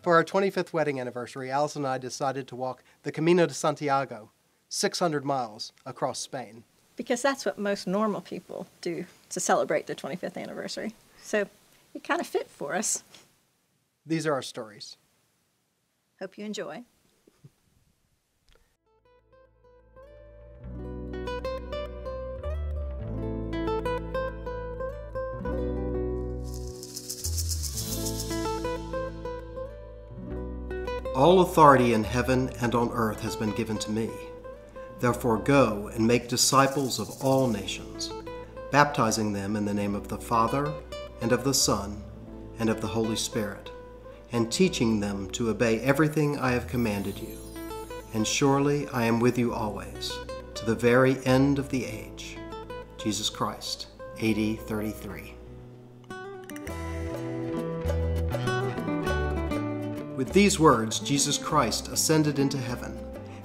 For our 25th wedding anniversary, Alice and I decided to walk the Camino de Santiago, 600 miles across Spain. Because that's what most normal people do to celebrate their 25th anniversary. So it kind of fit for us. These are our stories. Hope you enjoy. All authority in heaven and on earth has been given to me. Therefore go and make disciples of all nations, baptizing them in the name of the Father, and of the Son, and of the Holy Spirit, and teaching them to obey everything I have commanded you. And surely I am with you always, to the very end of the age. Jesus Christ, AD 33. With these words, Jesus Christ ascended into heaven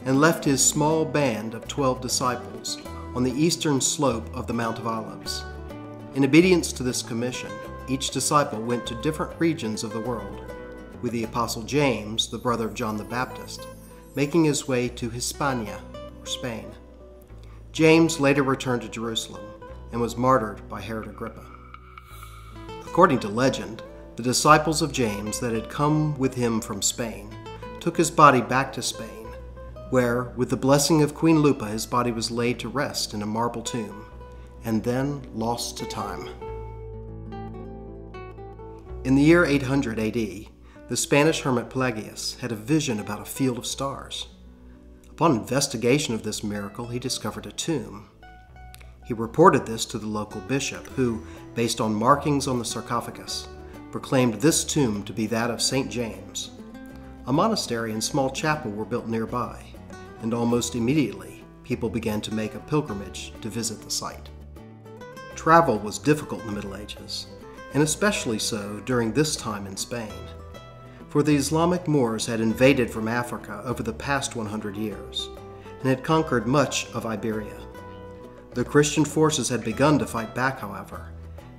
and left his small band of 12 disciples on the eastern slope of the Mount of Olives. In obedience to this commission, each disciple went to different regions of the world, with the Apostle James, the brother of John the Baptist, making his way to Hispania, or Spain. James later returned to Jerusalem and was martyred by Herod Agrippa. According to legend, the disciples of James that had come with him from Spain took his body back to Spain, where, with the blessing of Queen Lupa, his body was laid to rest in a marble tomb, and then lost to time. In the year 800 AD, the Spanish hermit Pelagius had a vision about a field of stars. Upon investigation of this miracle, he discovered a tomb. He reported this to the local bishop, who, based on markings on the sarcophagus, proclaimed this tomb to be that of St. James. A monastery and small chapel were built nearby, and almost immediately people began to make a pilgrimage to visit the site. Travel was difficult in the Middle Ages, and especially so during this time in Spain, for the Islamic Moors had invaded from Africa over the past 100 years and had conquered much of Iberia. The Christian forces had begun to fight back, however,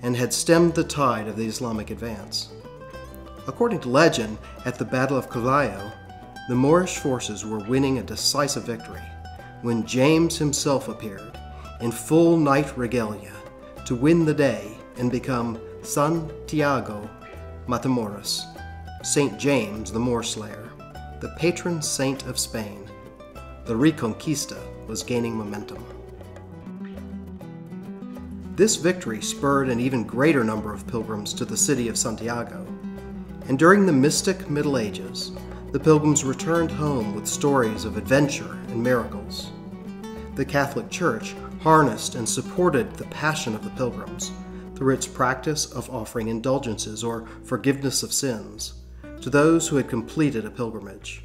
and had stemmed the tide of the Islamic advance. According to legend, at the Battle of Callao, the Moorish forces were winning a decisive victory when James himself appeared in full knight regalia to win the day and become Santiago Matamoros, St. James the Moor Slayer, the patron saint of Spain. The Reconquista was gaining momentum. This victory spurred an even greater number of pilgrims to the city of Santiago, and during the mystic Middle Ages, the pilgrims returned home with stories of adventure and miracles. The Catholic Church harnessed and supported the passion of the pilgrims through its practice of offering indulgences or forgiveness of sins to those who had completed a pilgrimage.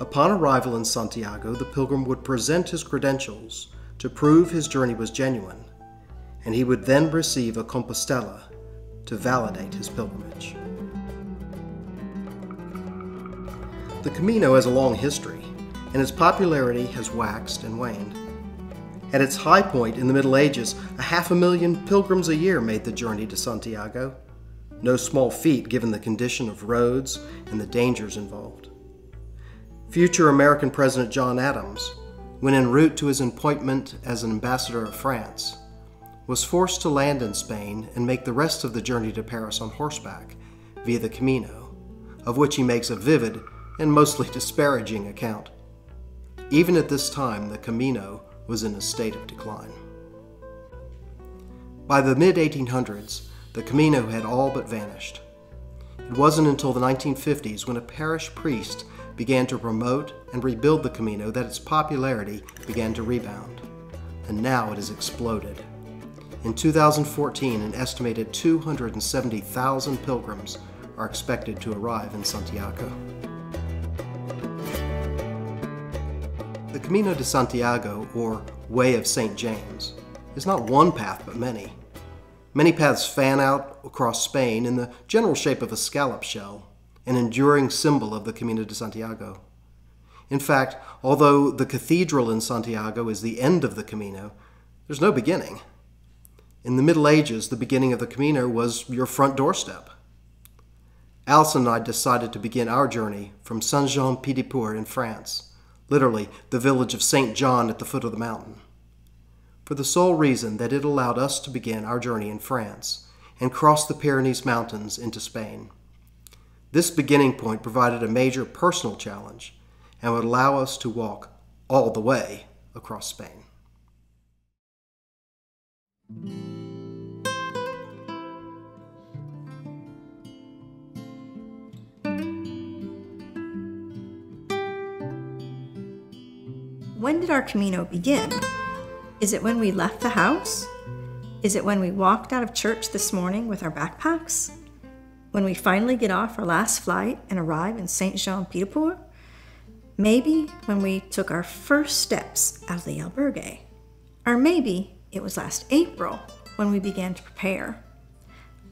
Upon arrival in Santiago, the pilgrim would present his credentials to prove his journey was genuine, and he would then receive a Compostela to validate his pilgrimage. The Camino has a long history, and its popularity has waxed and waned. At its high point in the Middle Ages, 500,000 pilgrims a year made the journey to Santiago. No small feat given the condition of roads and the dangers involved. Future American President John Adams, when en route to his appointment as an ambassador of France, was forced to land in Spain and make the rest of the journey to Paris on horseback via the Camino, of which he makes a vivid and mostly disparaging account. Even at this time, the Camino was in a state of decline. By the mid-1800s, the Camino had all but vanished. It wasn't until the 1950s, when a parish priest began to promote and rebuild the Camino, that its popularity began to rebound. And now it has exploded. In 2014, an estimated 270,000 pilgrims are expected to arrive in Santiago. The Camino de Santiago, or Way of St. James, is not one path but many. Many paths fan out across Spain in the general shape of a scallop shell, an enduring symbol of the Camino de Santiago. In fact, although the cathedral in Santiago is the end of the Camino, there's no beginning. In the Middle Ages, the beginning of the Camino was your front doorstep. Alison and I decided to begin our journey from Saint-Jean-Pied-de-Port in France, literally the village of St. John at the foot of the mountain, for the sole reason that it allowed us to begin our journey in France and cross the Pyrenees Mountains into Spain. This beginning point provided a major personal challenge and would allow us to walk all the way across Spain. When did our Camino begin? Is it when we left the house? Is it when we walked out of church this morning with our backpacks? When we finally get off our last flight and arrive in Saint-Jean-Pied-de-Port? Maybe when we took our first steps out of the albergue. Or maybe it was last April when we began to prepare.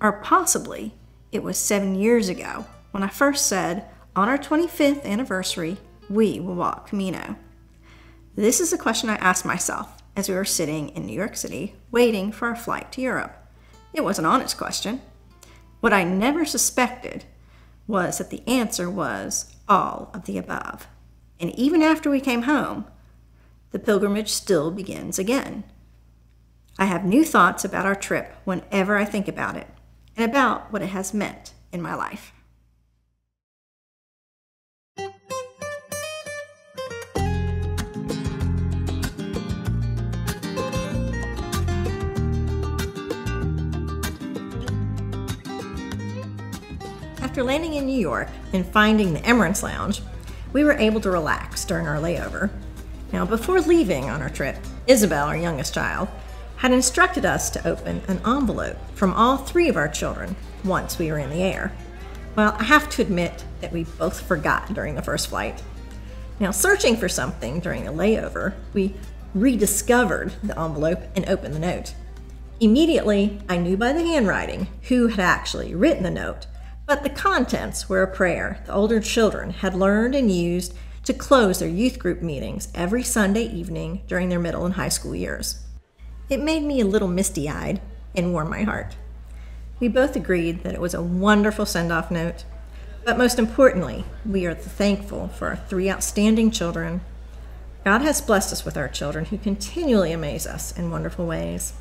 Or possibly it was 7 years ago when I first said, on our 25th anniversary, we will walk Camino. This is a question I asked myself as we were sitting in New York City waiting for our flight to Europe. It was an honest question. What I never suspected was that the answer was all of the above. And even after we came home, the pilgrimage still begins again. I have new thoughts about our trip whenever I think about it and about what it has meant in my life. After landing in New York and finding the Emirates Lounge, we were able to relax during our layover. Now, before leaving on our trip, Isabel, our youngest child, had instructed us to open an envelope from all 3 of our children once we were in the air. Well, I have to admit that we both forgot during the first flight. Now, searching for something during the layover, we rediscovered the envelope and opened the note. Immediately, I knew by the handwriting who had actually written the note, but the contents were a prayer the older children had learned and used to close their youth group meetings every Sunday evening during their middle and high school years. It made me a little misty-eyed and warmed my heart. We both agreed that it was a wonderful send-off note, but most importantly, we are thankful for our 3 outstanding children. God has blessed us with our children who continually amaze us in wonderful ways.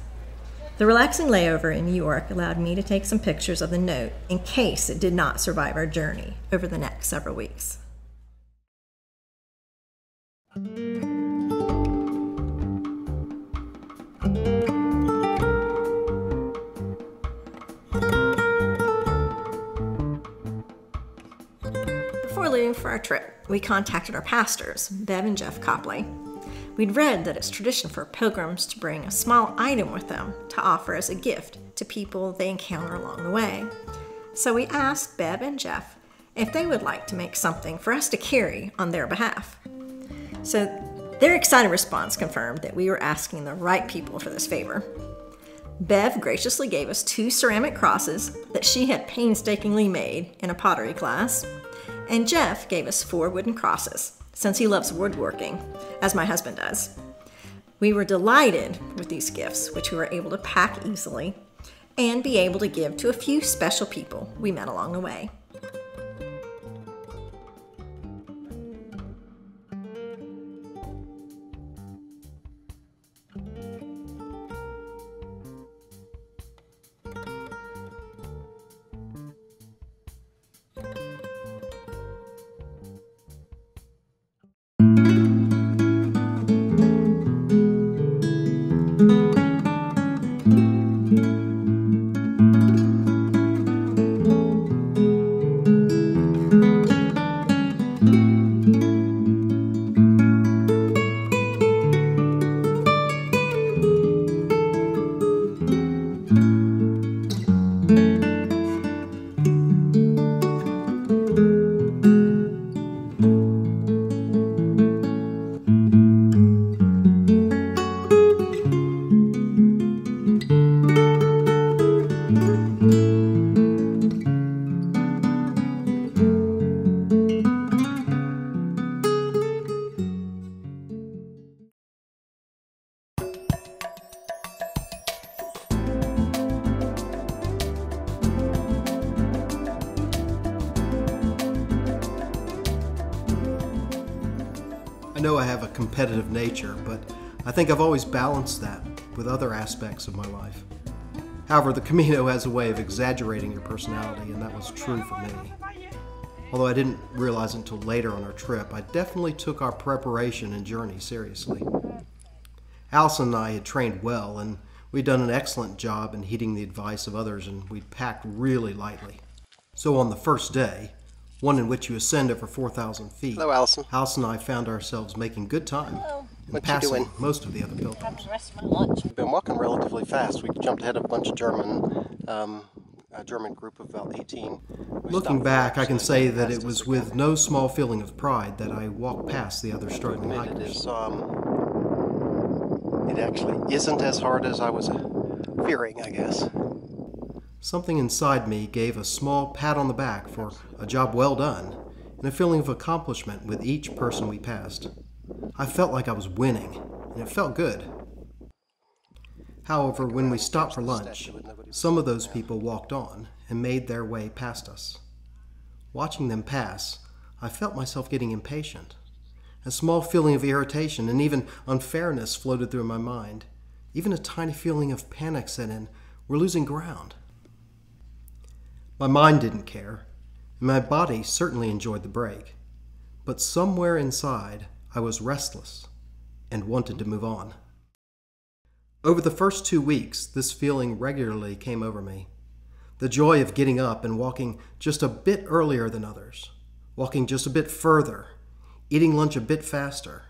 The relaxing layover in New York allowed me to take some pictures of the note in case it did not survive our journey over the next several weeks. Before leaving for our trip, we contacted our pastors, Bev and Jeff Copley. We'd read that it's tradition for pilgrims to bring a small item with them to offer as a gift to people they encounter along the way. So we asked Bev and Jeff if they would like to make something for us to carry on their behalf. So their excited response confirmed that we were asking the right people for this favor. Bev graciously gave us 2 ceramic crosses that she had painstakingly made in a pottery class, and Jeff gave us 4 wooden crosses, since he loves woodworking, as my husband does. We were delighted with these gifts, which we were able to pack easily and be able to give to a few special people we met along the way. I know I have a competitive nature, but I think I've always balanced that with other aspects of my life. However, the Camino has a way of exaggerating your personality, and that was true for me. Although I didn't realize it until later on our trip, I definitely took our preparation and journey seriously. Allison and I had trained well, and we'd done an excellent job in heeding the advice of others, and we'd packed really lightly. So on the first day, one in which you ascend over 4,000 feet, Hello, Allison. Allison and I found ourselves making good time and passing most of the other pilgrims. We've been walking relatively fast. We jumped ahead of a bunch of a German group of about 18. Looking back, I can say that it was with no small feeling of pride that I walked past the other struggling hikers. It actually isn't as hard as I was fearing, I guess. Something inside me gave a small pat on the back for a job well done, and a feeling of accomplishment with each person we passed. I felt like I was winning, and it felt good. However, when we stopped for lunch, some of those people walked on and made their way past us. Watching them pass, I felt myself getting impatient. A small feeling of irritation and even unfairness floated through my mind. Even a tiny feeling of panic set in. We're losing ground. My mind didn't care, and my body certainly enjoyed the break. But somewhere inside, I was restless and wanted to move on. Over the first 2 weeks, this feeling regularly came over me. The joy of getting up and walking just a bit earlier than others, walking just a bit further, eating lunch a bit faster,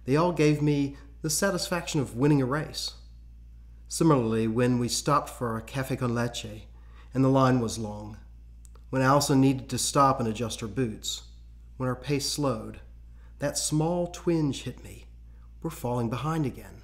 they all gave me the satisfaction of winning a race. Similarly, when we stopped for a café con leche, and the line was long, when Allison needed to stop and adjust her boots, when our pace slowed, that small twinge hit me. We're falling behind again.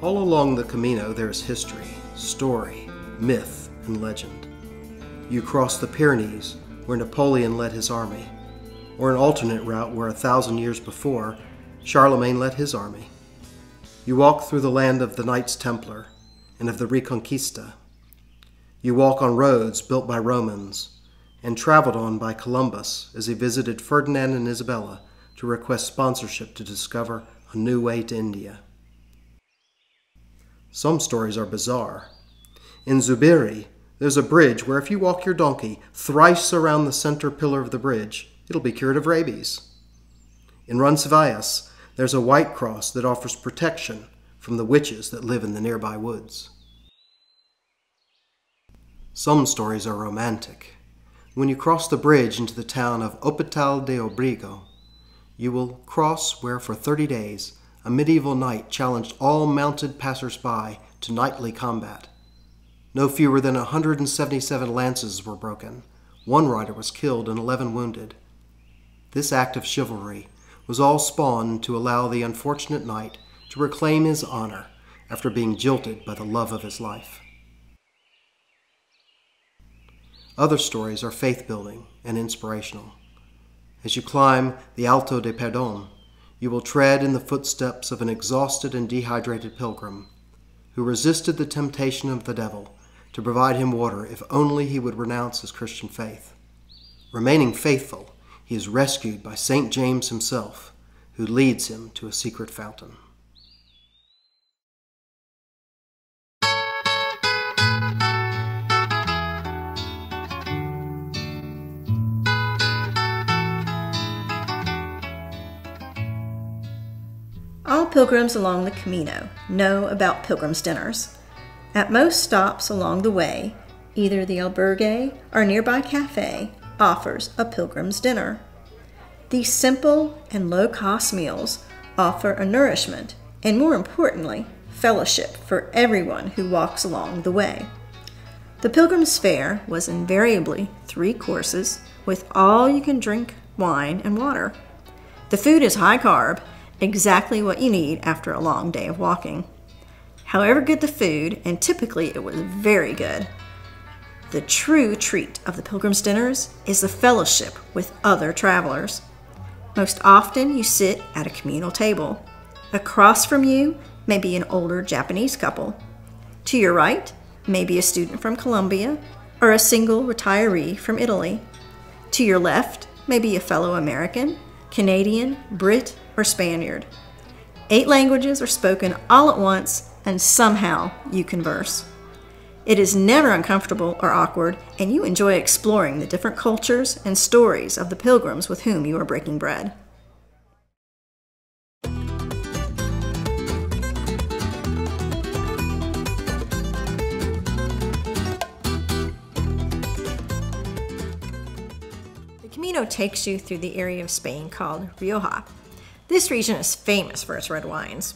All along the Camino there is history, story, myth, and legend. You cross the Pyrenees, where Napoleon led his army, or an alternate route where 1,000 years before, Charlemagne led his army. You walk through the land of the Knights Templar and of the Reconquista. You walk on roads built by Romans and traveled on by Columbus as he visited Ferdinand and Isabella to request sponsorship to discover a new way to India. Some stories are bizarre. In Zubiri, there's a bridge where if you walk your donkey thrice around the center pillar of the bridge, it'll be cured of rabies. In Roncesvalles, there's a white cross that offers protection from the witches that live in the nearby woods. Some stories are romantic. When you cross the bridge into the town of Hospital de Obrigo, you will cross where for 30 days a medieval knight challenged all mounted passers-by to knightly combat. No fewer than 177 lances were broken. One rider was killed and 11 wounded. This act of chivalry was all spawned to allow the unfortunate knight to reclaim his honor after being jilted by the love of his life. Other stories are faith-building and inspirational. As you climb the Alto de Perdón, you will tread in the footsteps of an exhausted and dehydrated pilgrim who resisted the temptation of the devil to provide him water if only he would renounce his Christian faith. Remaining faithful, he is rescued by St. James himself, who leads him to a secret fountain. All pilgrims along the Camino know about pilgrims' dinners. At most stops along the way, either the albergue or nearby cafe offers a pilgrim's dinner. These simple and low-cost meals offer a nourishment and, more importantly, fellowship for everyone who walks along the way. The pilgrim's fare was invariably 3 courses with all-you-can-drink wine and water. The food is high-carb, exactly what you need after a long day of walking. However good the food, and typically it was very good, the true treat of the pilgrim's dinners is the fellowship with other travelers. Most often you sit at a communal table. Across from you maybe an older Japanese couple. To your right, maybe a student from Colombia or a single retiree from Italy. To your left, maybe a fellow American, Canadian, Brit, or Spaniard. 8 languages are spoken all at once, and somehow you converse. It is never uncomfortable or awkward, and you enjoy exploring the different cultures and stories of the pilgrims with whom you are breaking bread. The Camino takes you through the area of Spain called Rioja. This region is famous for its red wines.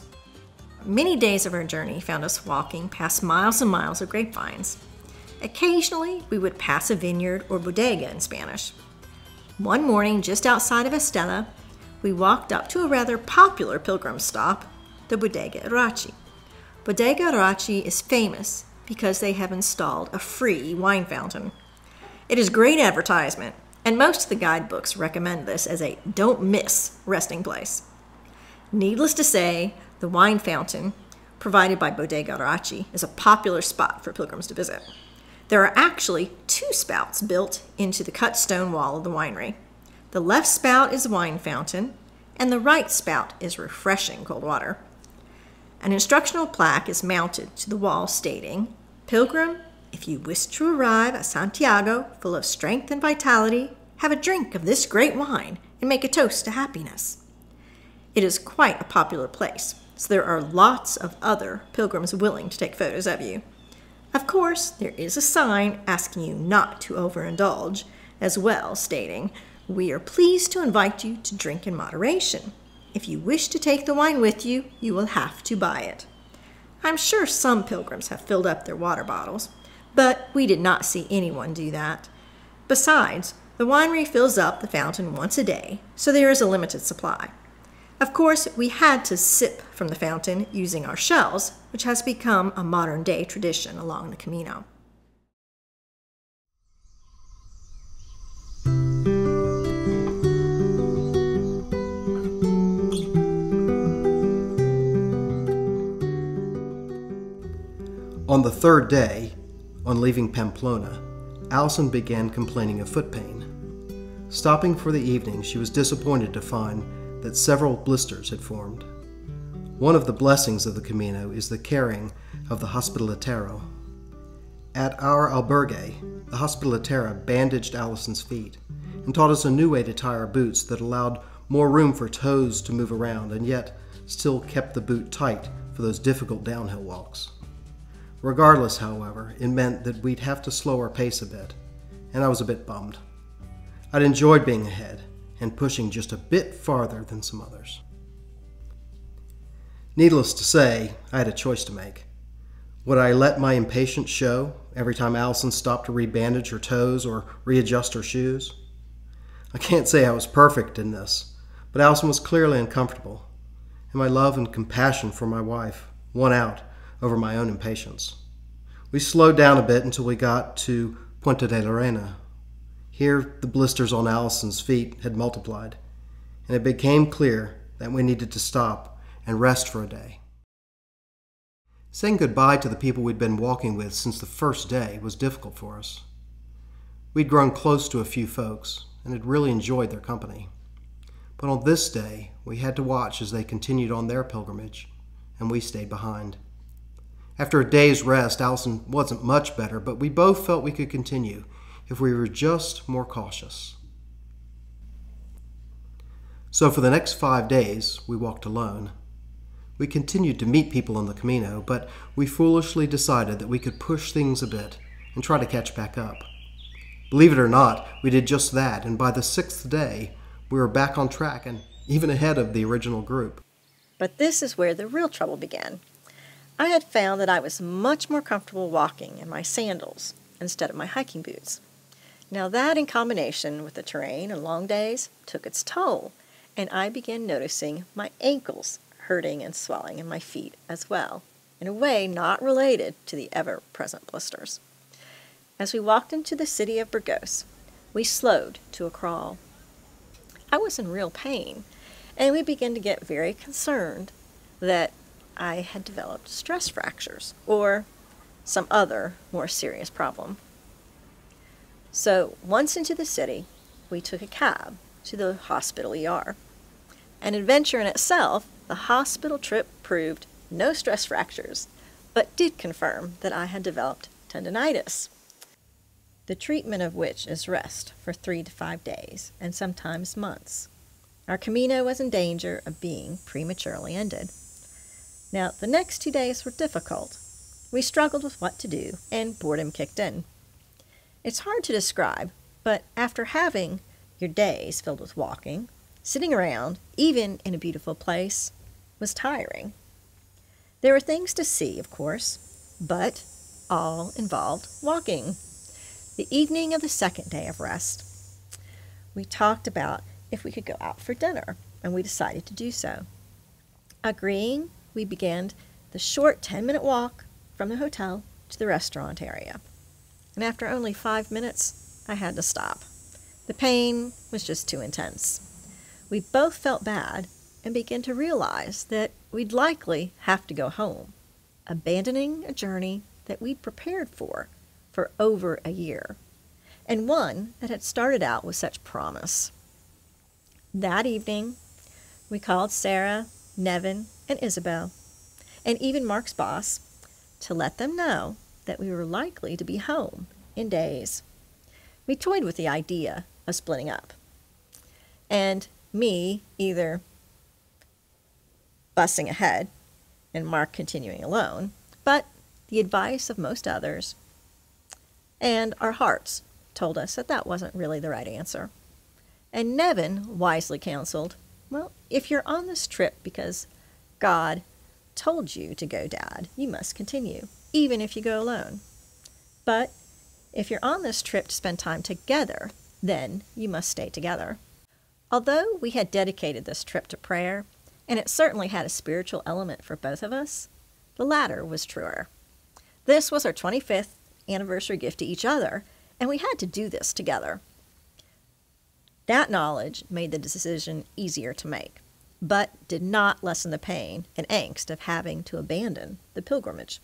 Many days of our journey found us walking past miles and miles of grapevines. Occasionally, we would pass a vineyard, or bodega in Spanish. One morning, just outside of Estella, we walked up to a rather popular pilgrim stop, the Bodega Irachi. Bodega Irachi is famous because they have installed a free wine fountain. It is great advertisement, and most of the guidebooks recommend this as a don't-miss resting place. Needless to say, the wine fountain provided by Bodega Irachi is a popular spot for pilgrims to visit. There are actually 2 spouts built into the cut stone wall of the winery. The left spout is a wine fountain, and the right spout is refreshing cold water. An instructional plaque is mounted to the wall stating, "Pilgrim, if you wish to arrive at Santiago full of strength and vitality, have a drink of this great wine and make a toast to happiness." It is quite a popular place, so there are lots of other pilgrims willing to take photos of you. Of course, there is a sign asking you not to overindulge, as well stating, "We are pleased to invite you to drink in moderation. If you wish to take the wine with you, you will have to buy it." I'm sure some pilgrims have filled up their water bottles, but we did not see anyone do that. Besides, the winery fills up the fountain once a day, so there is a limited supply. Of course, we had to sip from the fountain using our shells, which has become a modern-day tradition along the Camino. On the 3rd day, on leaving Pamplona, Allison began complaining of foot pain. Stopping for the evening, she was disappointed to find that several blisters had formed. One of the blessings of the Camino is the caring of the hospitalero. At our albergue, the hospitalera bandaged Allison's feet and taught us a new way to tie our boots that allowed more room for toes to move around and yet still kept the boot tight for those difficult downhill walks. Regardless, however, it meant that we'd have to slow our pace a bit, and I was a bit bummed. I'd enjoyed being ahead and pushing just a bit farther than some others. Needless to say, I had a choice to make. Would I let my impatience show every time Allison stopped to rebandage her toes or readjust her shoes? I can't say I was perfect in this, but Allison was clearly uncomfortable, and my love and compassion for my wife won out over my own impatience. We slowed down a bit until we got to Puente de la Reina. Here, the blisters on Allison's feet had multiplied, and it became clear that we needed to stop and rest for a day. Saying goodbye to the people we'd been walking with since the first day was difficult for us. We'd grown close to a few folks and had really enjoyed their company. But on this day, we had to watch as they continued on their pilgrimage, and we stayed behind. After a day's rest, Allison wasn't much better, but we both felt we could continue if we were just more cautious. So for the next 5 days, we walked alone. We continued to meet people on the Camino, but we foolishly decided that we could push things a bit and try to catch back up. Believe it or not, we did just that, and by the 6th day, we were back on track and even ahead of the original group. But this is where the real trouble began. I had found that I was much more comfortable walking in my sandals instead of my hiking boots. Now that, in combination with the terrain and long days, took its toll, and I began noticing my ankles hurting and swelling in my feet as well, in a way not related to the ever-present blisters. As we walked into the city of Burgos, we slowed to a crawl. I was in real pain, and we began to get very concerned that I had developed stress fractures or some other more serious problem. So once into the city, we took a cab to the hospital ER. An adventure in itself, the hospital trip proved no stress fractures, but did confirm that I had developed tendinitis, the treatment of which is rest for 3 to 5 days and sometimes months. Our Camino was in danger of being prematurely ended. Now, the next 2 days were difficult. We struggled with what to do, and boredom kicked in. It's hard to describe, but after having your days filled with walking, sitting around, even in a beautiful place, was tiring. There were things to see, of course, but all involved walking. The evening of the second day of rest, we talked about if we could go out for dinner, and we decided to do so. Agreeing, we began the short 10-minute walk from the hotel to the restaurant area. And after only 5 minutes, I had to stop. The pain was just too intense. We both felt bad and began to realize that we'd likely have to go home, abandoning a journey that we'd prepared for over a year, and one that had started out with such promise. That evening, we called Sarah, Nevin, and Isabel, and even Mark's boss, to let them know that we were likely to be home in days. We toyed with the idea of splitting up, and me either bussing ahead and Mark continuing alone, but the advice of most others and our hearts told us that that wasn't really the right answer. And Nevin wisely counseled, well, if you're on this trip because God told you to go, Dad, you must continue, even if you go alone. But if you're on this trip to spend time together, then you must stay together. Although we had dedicated this trip to prayer, and it certainly had a spiritual element for both of us, the latter was truer. This was our 25th anniversary gift to each other, and we had to do this together. That knowledge made the decision easier to make, but did not lessen the pain and angst of having to abandon the pilgrimage.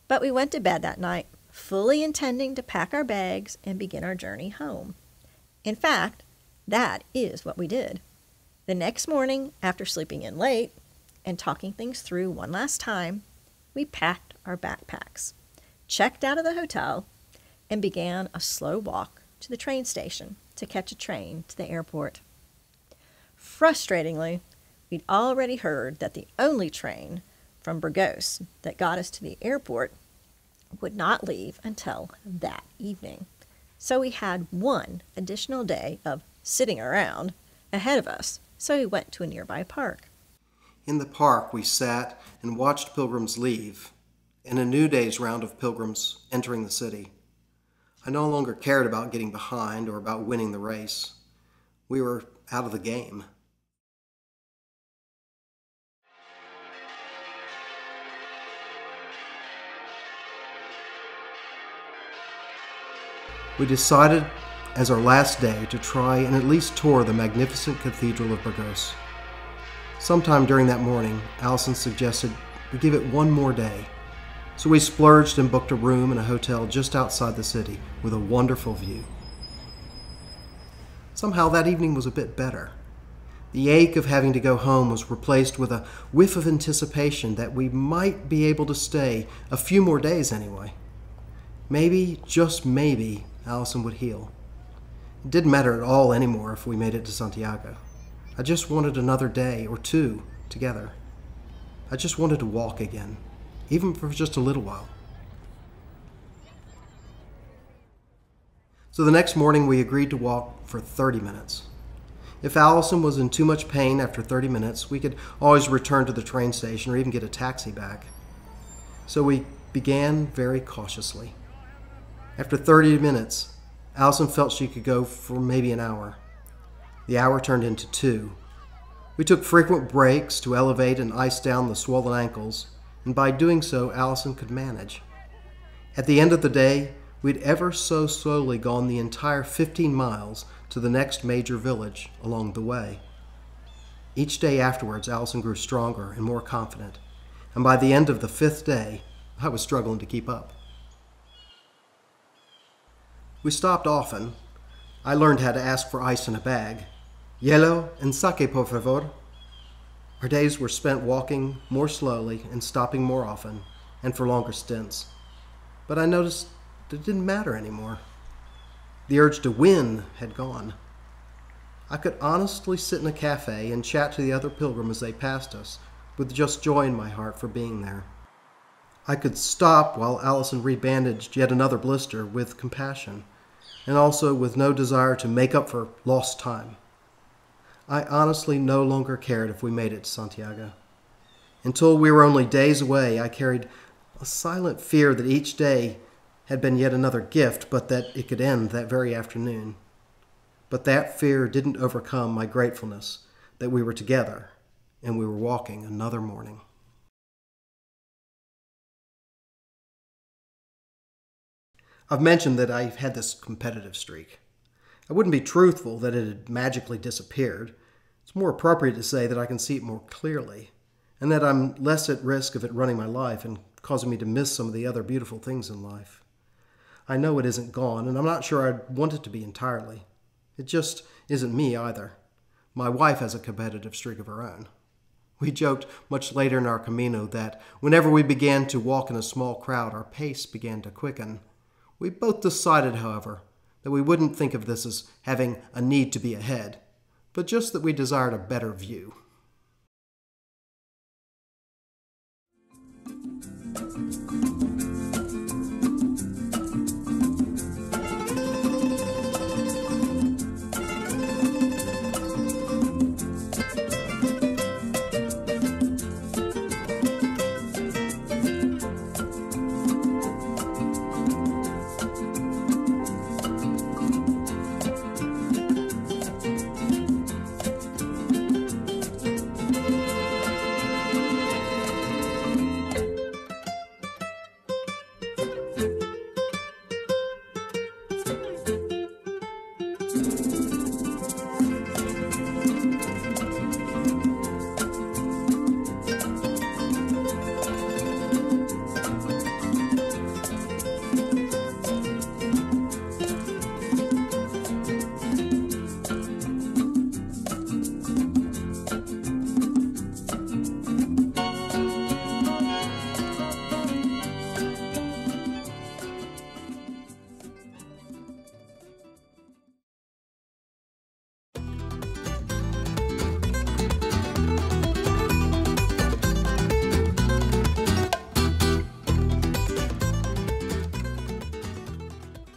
But we went to bed that night, fully intending to pack our bags and begin our journey home. In fact, that is what we did. The next morning, after sleeping in late and talking things through one last time, we packed our backpacks, checked out of the hotel, and began a slow walk to the train station to catch a train to the airport. Frustratingly, we'd already heard that the only train from Burgos that got us to the airport would not leave until that evening. So we had one additional day of sitting around ahead of us, so we went to a nearby park. In the park, we sat and watched pilgrims leave, and a new day's round of pilgrims entering the city. I no longer cared about getting behind or about winning the race. We were out of the game. We decided as our last day to try and at least tour the magnificent Cathedral of Burgos. Sometime during that morning, Allison suggested we give it one more day. So we splurged and booked a room in a hotel just outside the city with a wonderful view. Somehow that evening was a bit better. The ache of having to go home was replaced with a whiff of anticipation that we might be able to stay a few more days anyway. Maybe, just maybe, Allison would heal. It didn't matter at all anymore if we made it to Santiago. I just wanted another day or two together. I just wanted to walk again, even for just a little while. So the next morning we agreed to walk for 30 minutes. If Allison was in too much pain after 30 minutes, we could always return to the train station or even get a taxi back. So we began very cautiously. After 30 minutes, Allison felt she could go for maybe an hour. The hour turned into 2. We took frequent breaks to elevate and ice down the swollen ankles, and by doing so, Allison could manage. At the end of the day, we'd ever so slowly gone the entire 15 miles to the next major village along the way. Each day afterwards, Allison grew stronger and more confident, and by the end of the 5th day, I was struggling to keep up. We stopped often. I learned how to ask for ice in a bag. Hielo and sake, por favor. Our days were spent walking more slowly and stopping more often and for longer stints. But I noticed that it didn't matter anymore. The urge to win had gone. I could honestly sit in a cafe and chat to the other pilgrims as they passed us, with just joy in my heart for being there. I could stop while Allison rebandaged yet another blister with compassion, and also with no desire to make up for lost time. I honestly no longer cared if we made it to Santiago. Until we were only days away, I carried a silent fear that each day had been yet another gift, but that it could end that very afternoon. But that fear didn't overcome my gratefulness that we were together and we were walking another morning. I've mentioned that I've had this competitive streak. I wouldn't be truthful that it had magically disappeared. It's more appropriate to say that I can see it more clearly, and that I'm less at risk of it running my life and causing me to miss some of the other beautiful things in life. I know it isn't gone, and I'm not sure I'd want it to be entirely. It just isn't me either. My wife has a competitive streak of her own. We joked much later in our Camino that whenever we began to walk in a small crowd, our pace began to quicken. We both decided, however, that we wouldn't think of this as having a need to be ahead, but just that we desired a better view.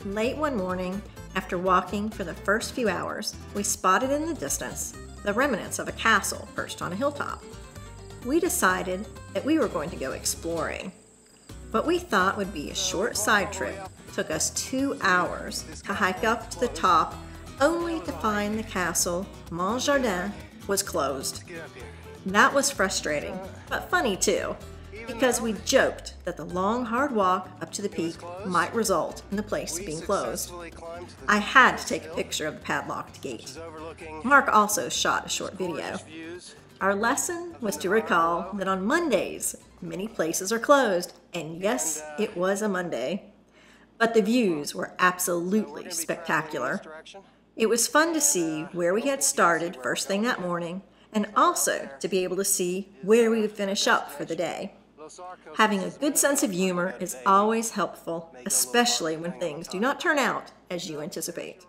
Late one morning, after walking for the first few hours, we spotted in the distance the remnants of a castle perched on a hilltop. We decided that we were going to go exploring. What we thought would be a short side trip took us 2 hours to hike up to the top, only to find the castle, Mont Jardin, was closed. That was frustrating, but funny too, because we joked that the long, hard walk up to the peak might result in the place being closed. I had to take a picture of the padlocked gate. Mark also shot a short video. Our lesson was to recall that on Mondays, many places are closed, and yes, it was a Monday. But the views were absolutely spectacular. It was fun to see where we had started first thing that morning, and also to be able to see where we would finish up for the day. Having a good sense of humor is always helpful, especially when things do not turn out as you anticipate.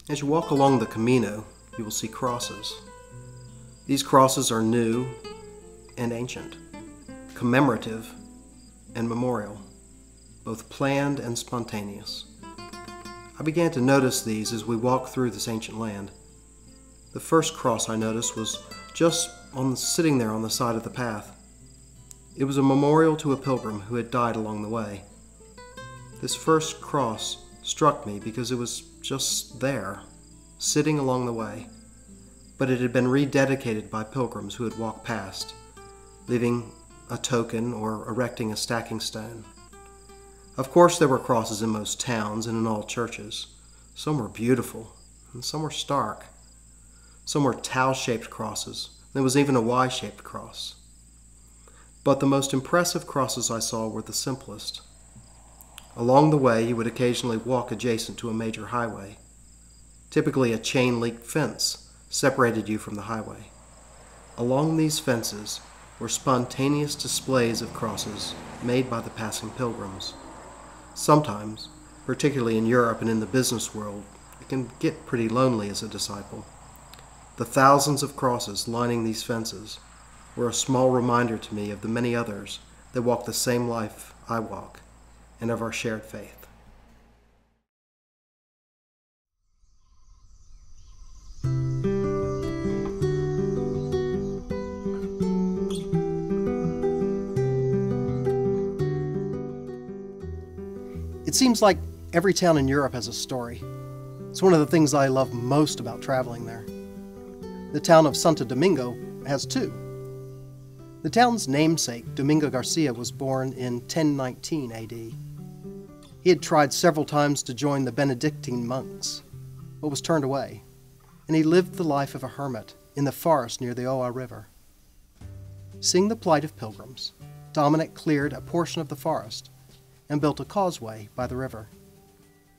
As you walk along the Camino, you will see crosses. These crosses are new and ancient, commemorative and memorial, both planned and spontaneous. I began to notice these as we walked through this ancient land. The first cross I noticed was just sitting there on the side of the path. It was a memorial to a pilgrim who had died along the way. This first cross struck me because it was just there, sitting along the way, but it had been rededicated by pilgrims who had walked past, leaving a token, or erecting a stacking stone. Of course, there were crosses in most towns and in all churches. Some were beautiful, and some were stark. Some were tau-shaped crosses. There was even a Y-shaped cross. But the most impressive crosses I saw were the simplest. Along the way, you would occasionally walk adjacent to a major highway. Typically, a chain-link fence separated you from the highway. Along these fences were spontaneous displays of crosses made by the passing pilgrims. Sometimes, particularly in Europe and in the business world, it can get pretty lonely as a disciple. The thousands of crosses lining these fences were a small reminder to me of the many others that walk the same life I walk, and of our shared faith. It seems like every town in Europe has a story. It's one of the things I love most about traveling there. The town of Santo Domingo has two. The town's namesake, Domingo Garcia, was born in 1019 AD. He had tried several times to join the Benedictine monks, but was turned away, and he lived the life of a hermit in the forest near the Oa River. Seeing the plight of pilgrims, Dominic cleared a portion of the forest and built a causeway by the river.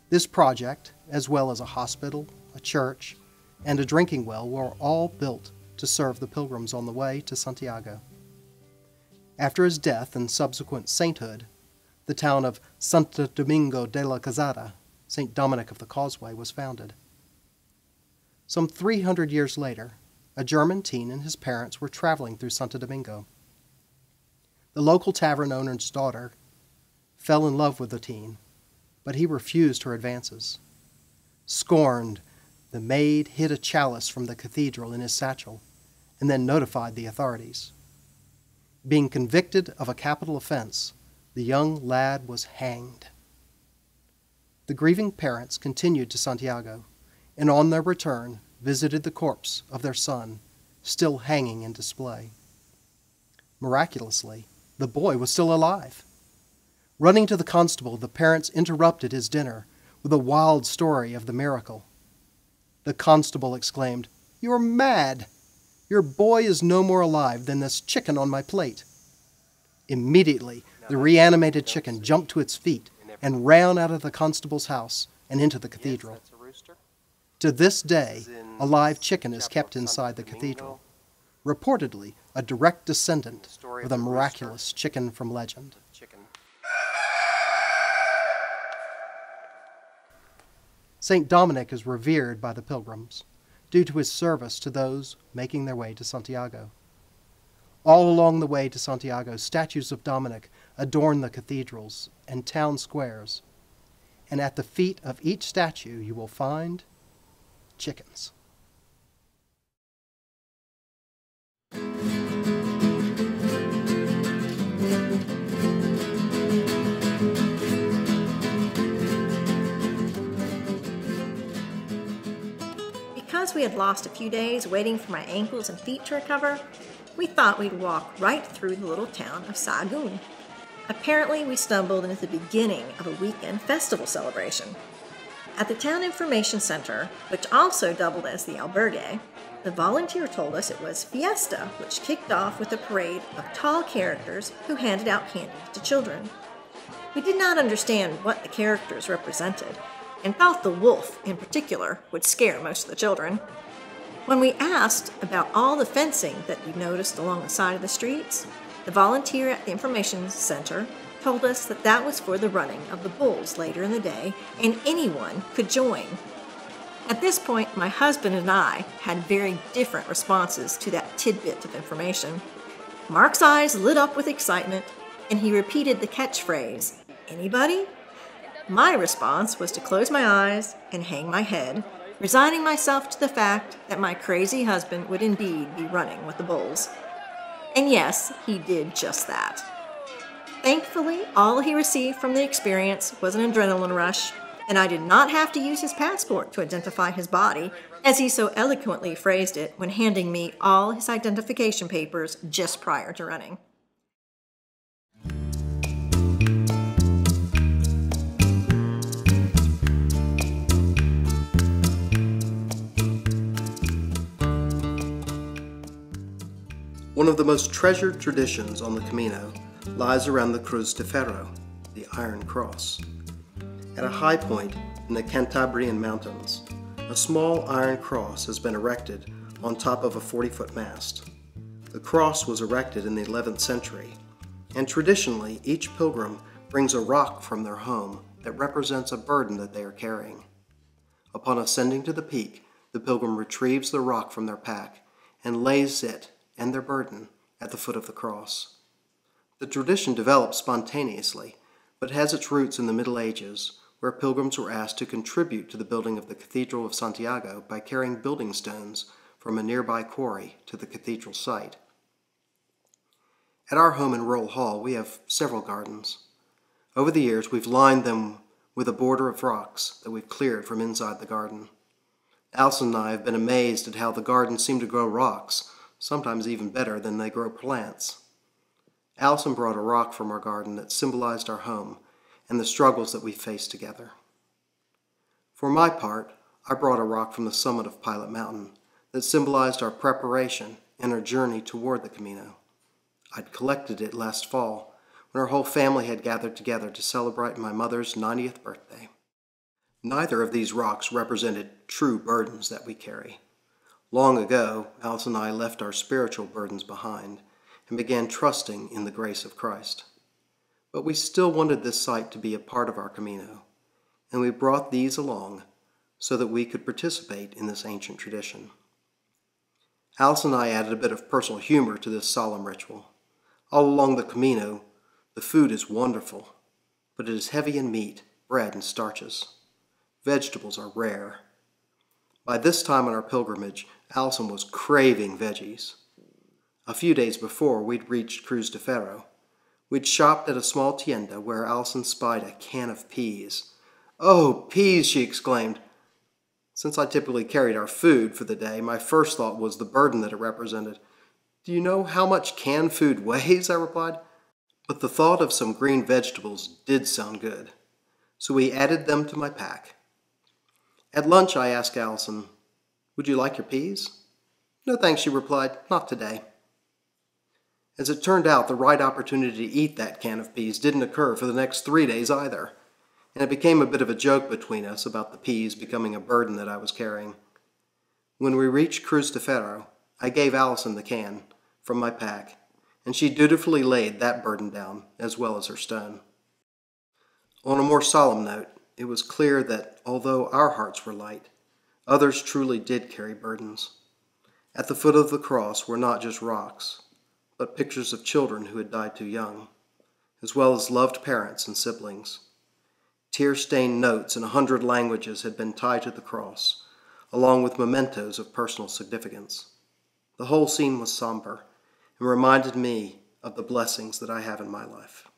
This project, as well as a hospital, a church, and a drinking well, were all built to serve the pilgrims on the way to Santiago. After his death and subsequent sainthood, the town of Santo Domingo de la Calzada, St. Dominic of the Causeway, was founded. Some 300 years later, a German teen and his parents were traveling through Santo Domingo. The local tavern owner's daughter fell in love with the teen, but he refused her advances. Scorned, the maid hid a chalice from the cathedral in his satchel and then notified the authorities. Being convicted of a capital offense, the young lad was hanged. The grieving parents continued to Santiago, and on their return visited the corpse of their son, still hanging in display. Miraculously, the boy was still alive. Running to the constable, the parents interrupted his dinner with a wild story of the miracle. The constable exclaimed, "You're mad! Your boy is no more alive than this chicken on my plate." Immediately, the reanimated chicken jumped to its feet and ran out of the constable's house and into the cathedral. To this day, a live chicken is kept inside the cathedral, reportedly a direct descendant of the miraculous chicken from legend. St. Dominic is revered by the pilgrims due to his service to those making their way to Santiago. All along the way to Santiago, statues of Dominic adorn the cathedrals and town squares, and at the feet of each statue you will find chickens. Because we had lost a few days waiting for my ankles and feet to recover, we thought we'd walk right through the little town of Sahagún. Apparently, we stumbled into the beginning of a weekend festival celebration. At the town information center, which also doubled as the albergue, the volunteer told us it was Fiesta, which kicked off with a parade of tall characters who handed out candy to children. We did not understand what the characters represented, and thought the wolf, in particular, would scare most of the children. When we asked about all the fencing that we noticed along the side of the streets, the volunteer at the information center told us that that was for the running of the bulls later in the day, and anyone could join. At this point, my husband and I had very different responses to that tidbit of information. Mark's eyes lit up with excitement, and he repeated the catchphrase, "Anybody?" My response was to close my eyes and hang my head, resigning myself to the fact that my crazy husband would indeed be running with the bulls. And yes, he did just that. Thankfully, all he received from the experience was an adrenaline rush, and I did not have to use his passport to identify his body, as he so eloquently phrased it when handing me all his identification papers just prior to running. One of the most treasured traditions on the Camino lies around the Cruz de Ferro, the Iron Cross. At a high point in the Cantabrian Mountains, a small iron cross has been erected on top of a 40-foot mast. The cross was erected in the 11th century, and traditionally each pilgrim brings a rock from their home that represents a burden that they are carrying. Upon ascending to the peak, the pilgrim retrieves the rock from their pack and lays it and their burden at the foot of the cross. The tradition developed spontaneously, but has its roots in the Middle Ages, where pilgrims were asked to contribute to the building of the Cathedral of Santiago by carrying building stones from a nearby quarry to the cathedral site. At our home in Roll Hall, we have several gardens. Over the years, we've lined them with a border of rocks that we've cleared from inside the garden. Alison and I have been amazed at how the gardens seem to grow rocks, sometimes even better than they grow plants. Alison brought a rock from our garden that symbolized our home and the struggles that we faced together. For my part, I brought a rock from the summit of Pilot Mountain that symbolized our preparation and our journey toward the Camino. I'd collected it last fall when our whole family had gathered together to celebrate my mother's 90th birthday. Neither of these rocks represented true burdens that we carry. Long ago, Alice and I left our spiritual burdens behind and began trusting in the grace of Christ. But we still wanted this site to be a part of our Camino, and we brought these along so that we could participate in this ancient tradition. Alice and I added a bit of personal humor to this solemn ritual. All along the Camino, the food is wonderful, but it is heavy in meat, bread, and starches. Vegetables are rare. By this time on our pilgrimage, Alison was craving veggies. A few days before we'd reached Cruz de Ferro, we'd shopped at a small tienda where Alison spied a can of peas. "Oh, peas!" she exclaimed. Since I typically carried our food for the day, my first thought was the burden that it represented. "Do you know how much canned food weighs?" I replied. But the thought of some green vegetables did sound good, so we added them to my pack. At lunch, I asked Alison, "Would you like your peas?" "No thanks," she replied, "not today." As it turned out, the right opportunity to eat that can of peas didn't occur for the next 3 days either, and it became a bit of a joke between us about the peas becoming a burden that I was carrying. When we reached Cruz de Ferro, I gave Alison the can from my pack, and she dutifully laid that burden down, as well as her stone. On a more solemn note, it was clear that although our hearts were light, others truly did carry burdens. At the foot of the cross were not just rocks, but pictures of children who had died too young, as well as loved parents and siblings. Tear-stained notes in 100 languages had been tied to the cross, along with mementos of personal significance. The whole scene was somber and reminded me of the blessings that I have in my life.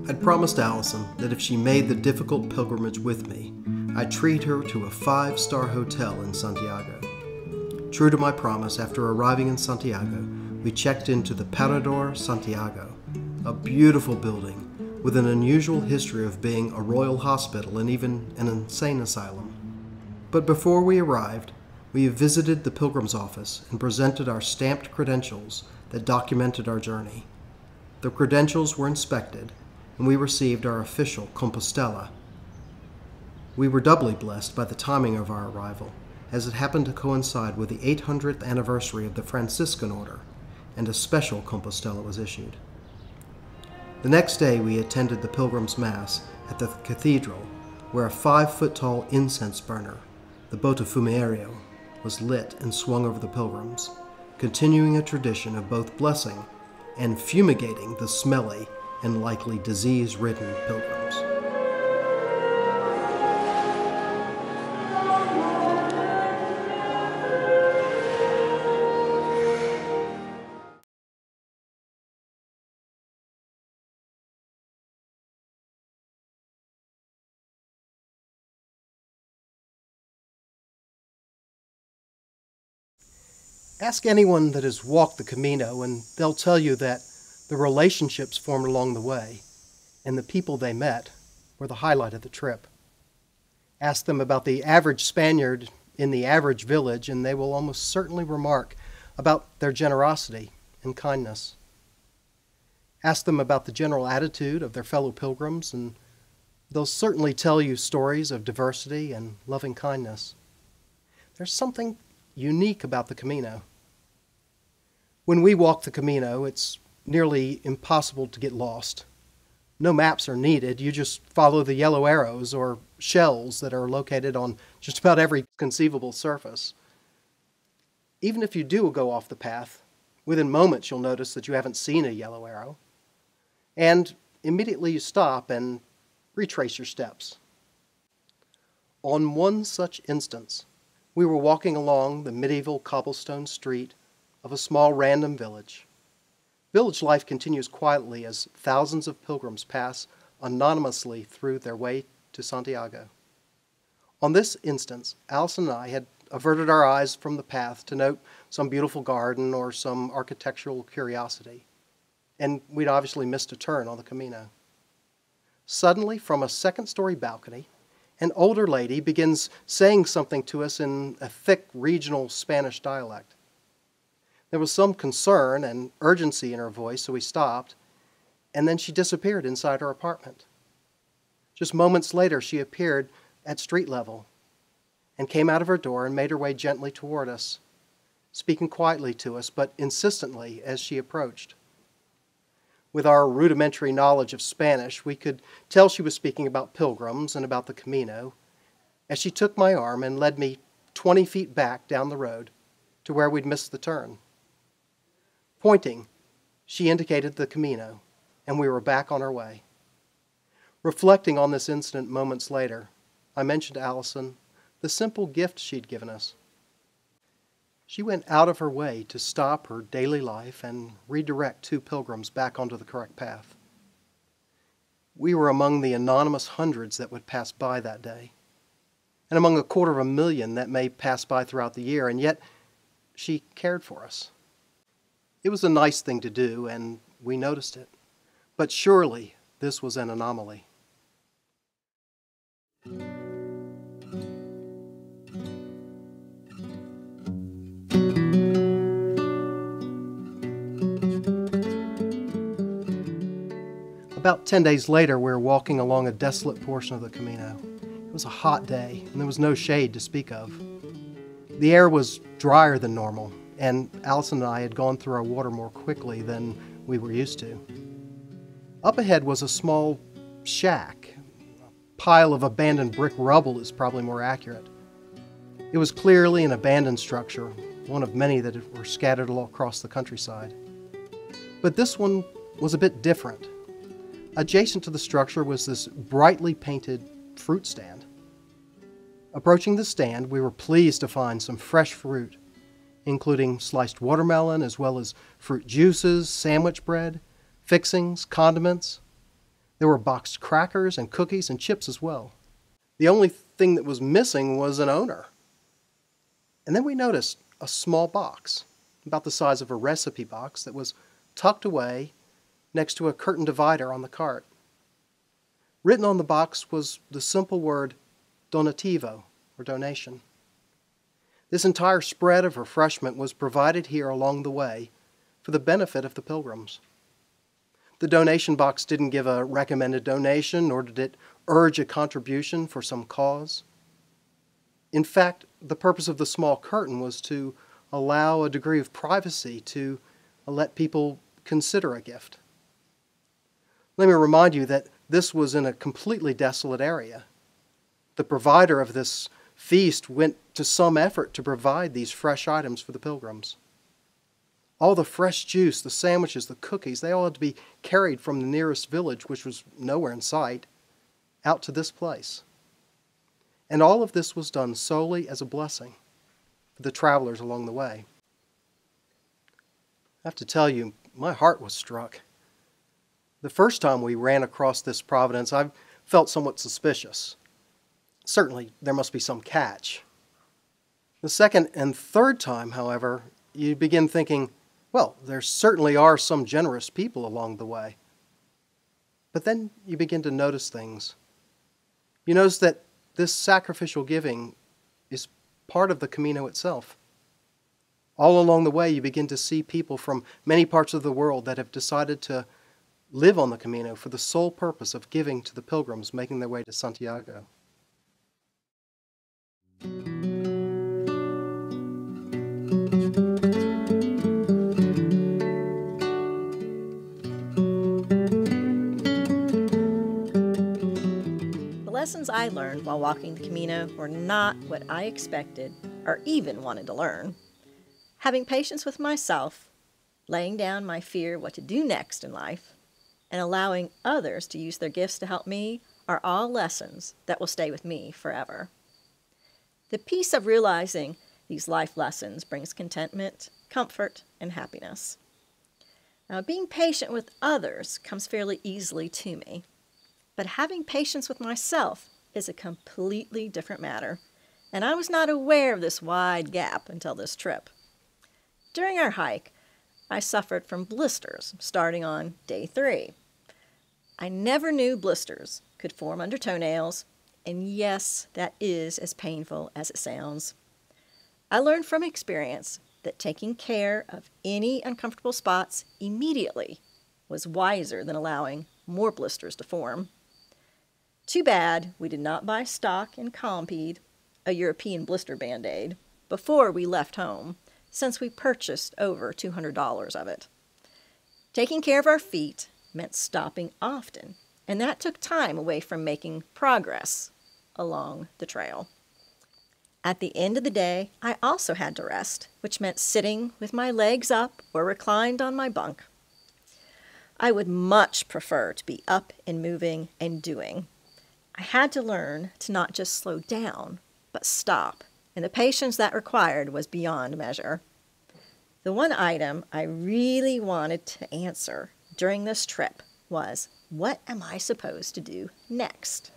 I'd promised Alison that if she made the difficult pilgrimage with me, I'd treat her to a 5-star hotel in Santiago. True to my promise, after arriving in Santiago, we checked into the Parador Santiago, a beautiful building with an unusual history of being a royal hospital and even an insane asylum. But before we arrived, we visited the pilgrim's office and presented our stamped credentials that documented our journey. The credentials were inspected, and we received our official Compostela. We were doubly blessed by the timing of our arrival, as it happened to coincide with the 800th anniversary of the Franciscan order, and a special Compostela was issued. The next day we attended the Pilgrim's Mass at the cathedral, where a 5-foot-tall incense burner, the Botafumerio, was lit and swung over the pilgrims, continuing a tradition of both blessing and fumigating the smelly and likely disease-ridden pilgrims. Ask anyone that has walked the Camino, and they'll tell you that the relationships formed along the way and the people they met were the highlight of the trip. Ask them about the average Spaniard in the average village, and they will almost certainly remark about their generosity and kindness. Ask them about the general attitude of their fellow pilgrims, and they'll certainly tell you stories of diversity and loving kindness. There's something unique about the Camino. When we walk the Camino, it's nearly impossible to get lost. No maps are needed. You just follow the yellow arrows or shells that are located on just about every conceivable surface. Even if you do go off the path, within moments you'll notice that you haven't seen a yellow arrow. And immediately you stop and retrace your steps. On one such instance, we were walking along the medieval cobblestone street of a small random village. Village life continues quietly as thousands of pilgrims pass anonymously through their way to Santiago. On this instance, Allison and I had averted our eyes from the path to note some beautiful garden or some architectural curiosity, and we'd obviously missed a turn on the Camino. Suddenly, from a second-story balcony, an older lady begins saying something to us in a thick regional Spanish dialect. There was some concern and urgency in her voice, so we stopped, and then she disappeared inside her apartment. Just moments later, she appeared at street level and came out of her door and made her way gently toward us, speaking quietly to us, but insistently as she approached. With our rudimentary knowledge of Spanish, we could tell she was speaking about pilgrims and about the Camino, as she took my arm and led me 20 feet back down the road to where we'd missed the turn. Pointing, she indicated the Camino, and we were back on our way. Reflecting on this incident moments later, I mentioned to Allison the simple gift she'd given us. She went out of her way to stop her daily life and redirect 2 pilgrims back onto the correct path. We were among the anonymous hundreds that would pass by that day, and among 250,000 that may pass by throughout the year, and yet she cared for us. It was a nice thing to do, and we noticed it. But surely this was an anomaly. About 10 days later, we were walking along a desolate portion of the Camino. It was a hot day, and there was no shade to speak of. The air was drier than normal, and Allison and I had gone through our water more quickly than we were used to. Up ahead was a small shack. A pile of abandoned brick rubble is probably more accurate. It was clearly an abandoned structure, one of many that were scattered all across the countryside. But this one was a bit different. Adjacent to the structure was this brightly painted fruit stand. Approaching the stand, we were pleased to find some fresh fruit, including sliced watermelon as well as fruit juices, sandwich bread, fixings, condiments. There were boxed crackers and cookies and chips as well. The only thing that was missing was an owner. And then we noticed a small box, about the size of a recipe box, that was tucked away next to a curtain divider on the cart. Written on the box was the simple word donativo, or donation. This entire spread of refreshment was provided here along the way for the benefit of the pilgrims. The donation box didn't give a recommended donation, nor did it urge a contribution for some cause. In fact, the purpose of the small curtain was to allow a degree of privacy to let people consider a gift. Let me remind you that this was in a completely desolate area. The provider of this feast went to some effort to provide these fresh items for the pilgrims. All the fresh juice, the sandwiches, the cookies, they all had to be carried from the nearest village, which was nowhere in sight, out to this place. And all of this was done solely as a blessing for the travelers along the way. I have to tell you, my heart was struck. The first time we ran across this providence, I felt somewhat suspicious. Certainly, there must be some catch. The second and third time, however, you begin thinking, well, there certainly are some generous people along the way. But then you begin to notice things. You notice that this sacrificial giving is part of the Camino itself. All along the way, you begin to see people from many parts of the world that have decided to live on the Camino for the sole purpose of giving to the pilgrims making their way to Santiago. The lessons I learned while walking the Camino were not what I expected or even wanted to learn. Having patience with myself, laying down my fear of what to do next in life, and allowing others to use their gifts to help me are all lessons that will stay with me forever. The peace of realizing these life lessons brings contentment, comfort, and happiness. Now, being patient with others comes fairly easily to me, but having patience with myself is a completely different matter, and I was not aware of this wide gap until this trip. During our hike, I suffered from blisters starting on day 3. I never knew blisters could form under toenails, and yes, that is as painful as it sounds. I learned from experience that taking care of any uncomfortable spots immediately was wiser than allowing more blisters to form. Too bad we did not buy stock in Compeed, a European blister Band-Aid, before we left home, since we purchased over $200 of it. Taking care of our feet meant stopping often, and that took time away from making progress along the trail. At the end of the day, I also had to rest, which meant sitting with my legs up or reclined on my bunk. I would much prefer to be up and moving and doing. I had to learn to not just slow down, but stop, and the patience that required was beyond measure. The one item I really wanted to answer during this trip was, what am I supposed to do next?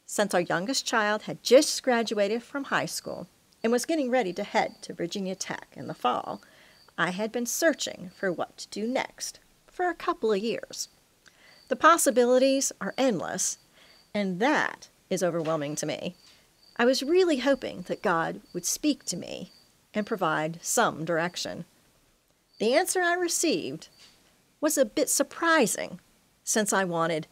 Since our youngest child had just graduated from high school and was getting ready to head to Virginia Tech in the fall, I had been searching for what to do next for a couple of years. The possibilities are endless, and that is overwhelming to me. I was really hoping that God would speak to me and provide some direction. The answer I received was a bit surprising, since I wanted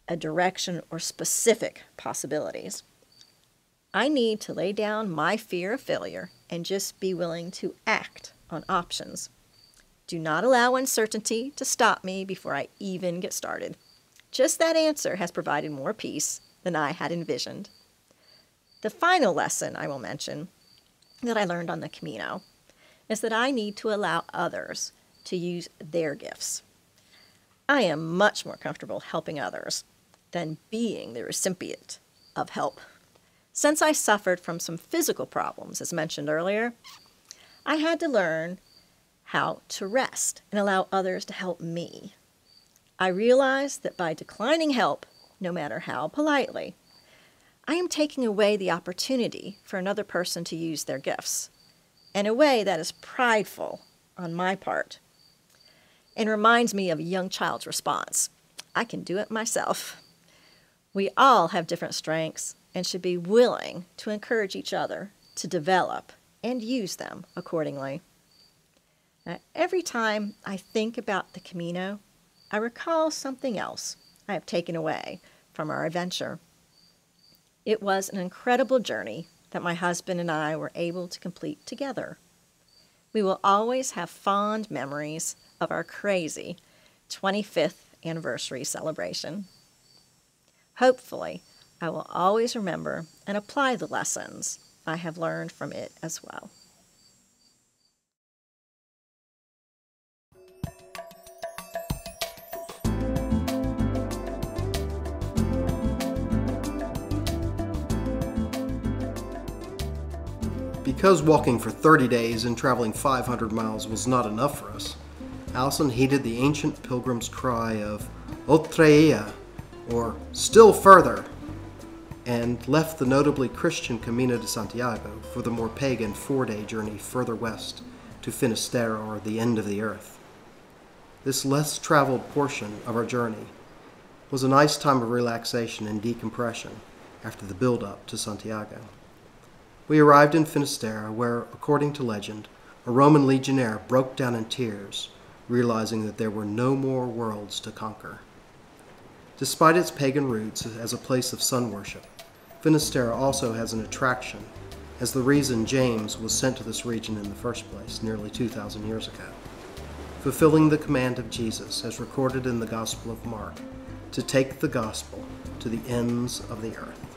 a direction or specific possibilities. I need to lay down my fear of failure and just be willing to act on options. Do not allow uncertainty to stop me before I even get started. Just that answer has provided more peace than I had envisioned. The final lesson I will mention that I learned on the Camino is that I need to allow others to use their gifts. I am much more comfortable helping others than being the recipient of help. Since I suffered from some physical problems, as mentioned earlier, I had to learn how to rest and allow others to help me. I realized that by declining help, no matter how politely, I am taking away the opportunity for another person to use their gifts in a way that is prideful on my part and reminds me of a young child's response. I can do it myself. We all have different strengths and should be willing to encourage each other to develop and use them accordingly. Now, every time I think about the Camino, I recall something else I have taken away from our adventure. It was an incredible journey that my husband and I were able to complete together. We will always have fond memories of our crazy 25th anniversary celebration. Hopefully, I will always remember and apply the lessons I have learned from it as well. Because walking for 30 days and traveling 500 miles was not enough for us, Allison heeded the ancient pilgrim's cry of Otreia, or still further, and left the notably Christian Camino de Santiago for the more pagan 4-day journey further west to Finisterre, or the end of the earth. This less traveled portion of our journey was a nice time of relaxation and decompression after the build-up to Santiago. We arrived in Finisterre, where, according to legend, a Roman legionnaire broke down in tears, realizing that there were no more worlds to conquer. Despite its pagan roots as a place of sun worship, Finisterre also has an attraction, as the reason James was sent to this region in the first place nearly 2,000 years ago, fulfilling the command of Jesus as recorded in the Gospel of Mark, to take the gospel to the ends of the earth.